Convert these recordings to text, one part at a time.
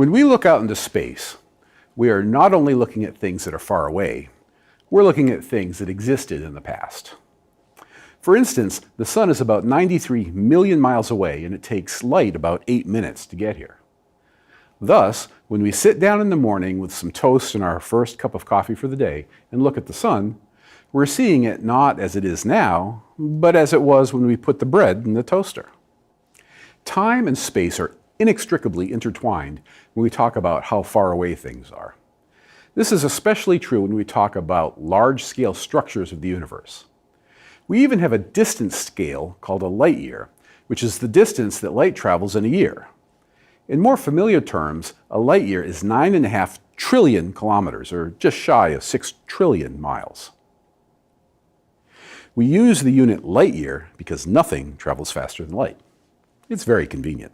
When we look out into space, we are not only looking at things that are far away, we're looking at things that existed in the past. For instance, the sun is about 93 million miles away and it takes light about 8 minutes to get here. Thus, when we sit down in the morning with some toast and our first cup of coffee for the day and look at the sun, we're seeing it not as it is now, but as it was when we put the bread in the toaster. Time and space are inextricably intertwined when we talk about how far away things are. This is especially true when we talk about large-scale structures of the universe. We even have a distance scale called a light year, which is the distance that light travels in a year. In more familiar terms, a light year is 9.5 trillion kilometers, or just shy of 6 trillion miles. We use the unit light year because nothing travels faster than light. It's very convenient.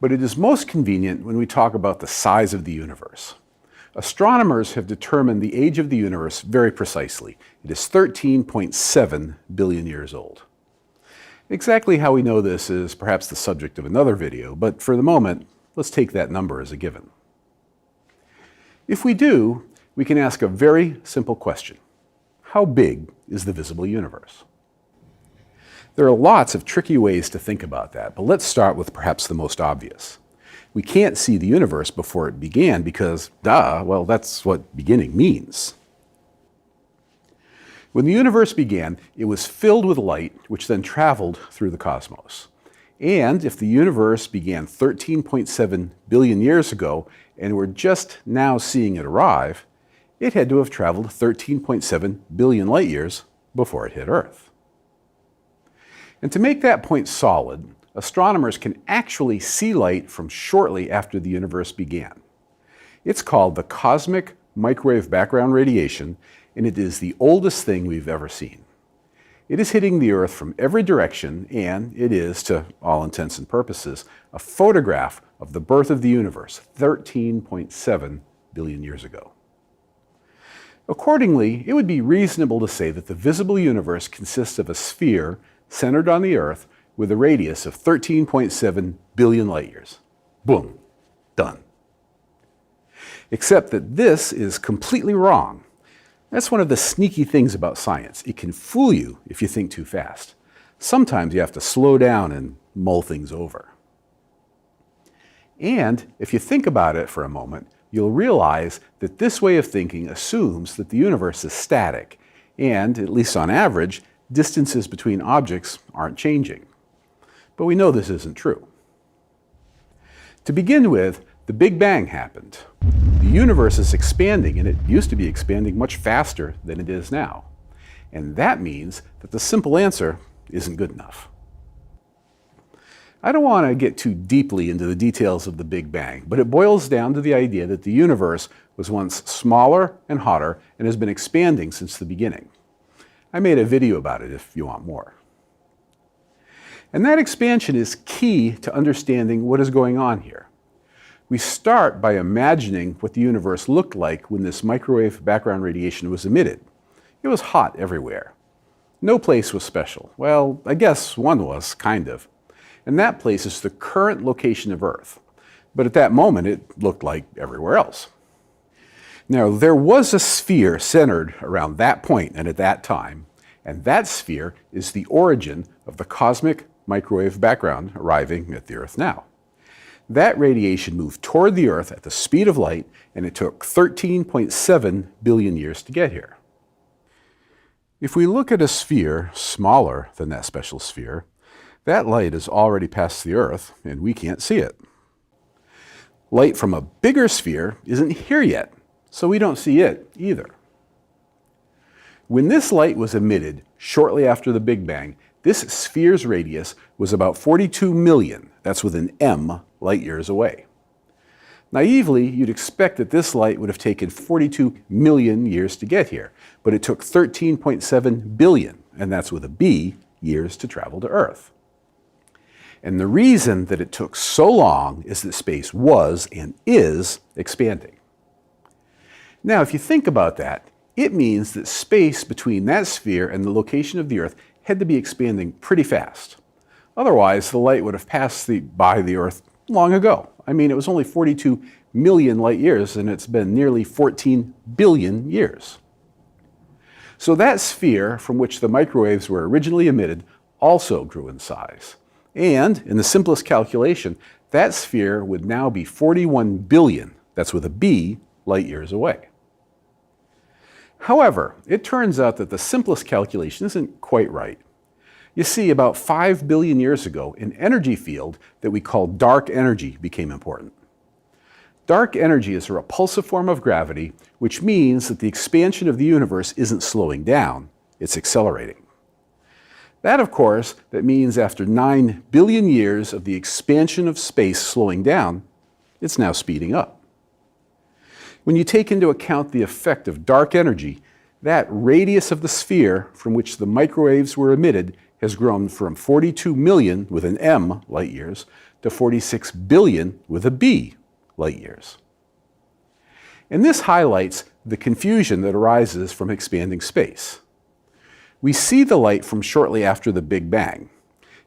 But it is most convenient when we talk about the size of the universe. Astronomers have determined the age of the universe very precisely. It is 13.7 billion years old. Exactly how we know this is perhaps the subject of another video, but for the moment, let's take that number as a given. If we do, we can ask a very simple question. How big is the visible universe? There are lots of tricky ways to think about that, but let's start with perhaps the most obvious. We can't see the universe before it began because, well, that's what beginning means. When the universe began, it was filled with light, which then traveled through the cosmos. And if the universe began 13.7 billion years ago, and we're just now seeing it arrive, it had to have traveled 13.7 billion light years before it hit Earth. And to make that point solid, astronomers can actually see light from shortly after the universe began. It's called the cosmic microwave background radiation, and it is the oldest thing we've ever seen. It is hitting the Earth from every direction, and it is, to all intents and purposes, a photograph of the birth of the universe 13.7 billion years ago. Accordingly, it would be reasonable to say that the visible universe consists of a sphere centered on the Earth with a radius of 13.7 billion light years. Boom, done. Except that this is completely wrong. That's one of the sneaky things about science. It can fool you if you think too fast. Sometimes you have to slow down and mull things over. And if you think about it for a moment, you'll realize that this way of thinking assumes that the universe is static, and, at least on average, distances between objects aren't changing. But we know this isn't true. To begin with, the Big Bang happened. The universe is expanding, and it used to be expanding much faster than it is now. And that means that the simple answer isn't good enough. I don't want to get too deeply into the details of the Big Bang, but it boils down to the idea that the universe was once smaller and hotter and has been expanding since the beginning. I made a video about it if you want more. And that expansion is key to understanding what is going on here. We start by imagining what the universe looked like when this microwave background radiation was emitted. It was hot everywhere. No place was special. Well, I guess one was, kind of. And that place is the current location of Earth. But at that moment, it looked like everywhere else. Now, there was a sphere centered around that point and at that time, and that sphere is the origin of the cosmic microwave background arriving at the Earth now. That radiation moved toward the Earth at the speed of light, and it took 13.7 billion years to get here. If we look at a sphere smaller than that special sphere, that light has already passed the Earth, and we can't see it. Light from a bigger sphere isn't here yet, so we don't see it either. When this light was emitted shortly after the Big Bang, this sphere's radius was about 42 million, that's with an M, light years away. Naively, you'd expect that this light would have taken 42 million years to get here, but it took 13.7 billion, and that's with a B, years to travel to Earth. And the reason that it took so long is that space was and is expanding. Now, if you think about that, it means that space between that sphere and the location of the Earth had to be expanding pretty fast. Otherwise, the light would have passed by the Earth long ago. I mean, it was only 42 million light years, and it's been nearly 14 billion years. So that sphere from which the microwaves were originally emitted also grew in size. And in the simplest calculation, that sphere would now be 41 billion, that's with a B, light years away. However, it turns out that the simplest calculation isn't quite right. You see, about 5 billion years ago, an energy field that we call dark energy became important. Dark energy is a repulsive form of gravity, which means that the expansion of the universe isn't slowing down, it's accelerating. That, of course, that means after 9 billion years of the expansion of space slowing down, it's now speeding up. When you take into account the effect of dark energy, that radius of the sphere from which the microwaves were emitted has grown from 42 million with an M light years to 46 billion with a B light years. And this highlights the confusion that arises from expanding space. We see the light from shortly after the Big Bang.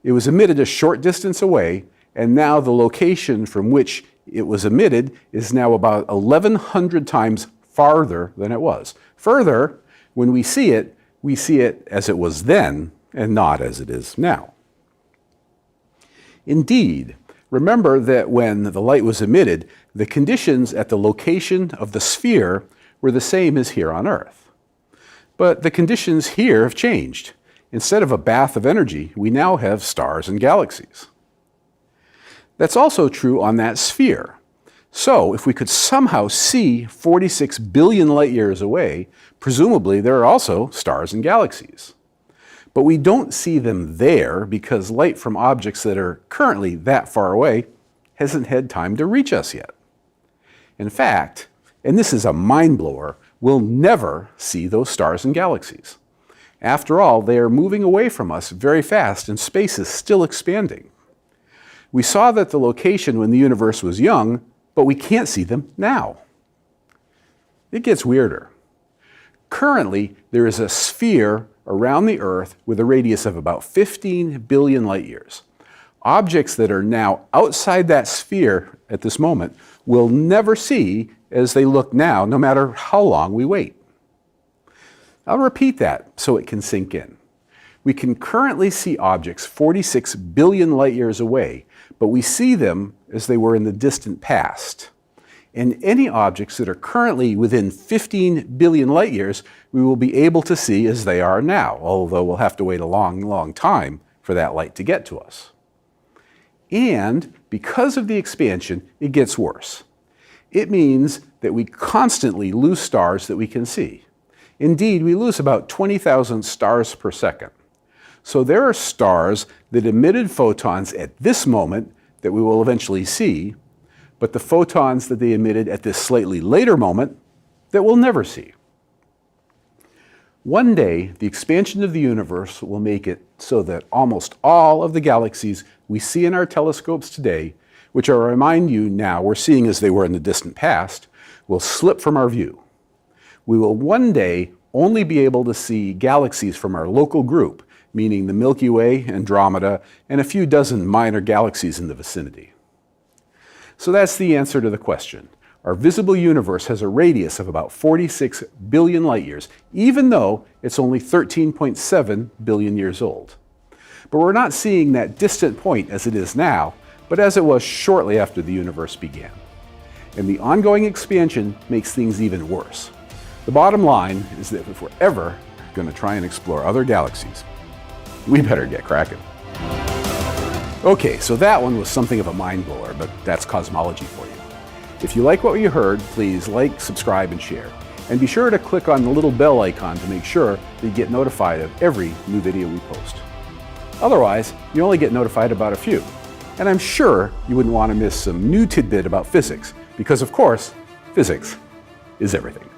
It was emitted a short distance away, and now the location from which it was emitted is now about 1,100 times farther than it was. Further, when we see it as it was then and not as it is now. Indeed, remember that when the light was emitted, the conditions at the location of the sphere were the same as here on Earth. But the conditions here have changed. Instead of a bath of energy, we now have stars and galaxies. That's also true on that sphere. So if we could somehow see 46 billion light years away, presumably there are also stars and galaxies. But we don't see them there because light from objects that are currently that far away hasn't had time to reach us yet. In fact, and this is a mind blower, we'll never see those stars and galaxies. After all, they are moving away from us very fast and space is still expanding. We saw that the location when the universe was young, but we can't see them now. It gets weirder. Currently, there is a sphere around the Earth with a radius of about 15 billion light years. Objects that are now outside that sphere at this moment will never see as they look now, no matter how long we wait. I'll repeat that so it can sink in. We can currently see objects 46 billion light years away, but we see them as they were in the distant past. And any objects that are currently within 15 billion light years, we will be able to see as they are now, although we'll have to wait a long, long time for that light to get to us. And because of the expansion, it gets worse. It means that we constantly lose stars that we can see. Indeed, we lose about 20,000 stars per second. So there are stars that emitted photons at this moment that we will eventually see, but the photons that they emitted at this slightly later moment that we'll never see. One day, the expansion of the universe will make it so that almost all of the galaxies we see in our telescopes today, which I remind you now we're seeing as they were in the distant past, will slip from our view. We will one day only be able to see galaxies from our local group, meaning the Milky Way, Andromeda, and a few dozen minor galaxies in the vicinity. So that's the answer to the question. Our visible universe has a radius of about 46 billion light years, even though it's only 13.7 billion years old. But we're not seeing that distant point as it is now, but as it was shortly after the universe began. And the ongoing expansion makes things even worse. The bottom line is that if we're ever going to try and explore other galaxies, we better get cracking. Okay, so that one was something of a mind blower, but that's cosmology for you. If you like what you heard, please like, subscribe, and share. And be sure to click on the little bell icon to make sure that you get notified of every new video we post. Otherwise, you only get notified about a few. And I'm sure you wouldn't want to miss some new tidbit about physics, because of course, physics is everything.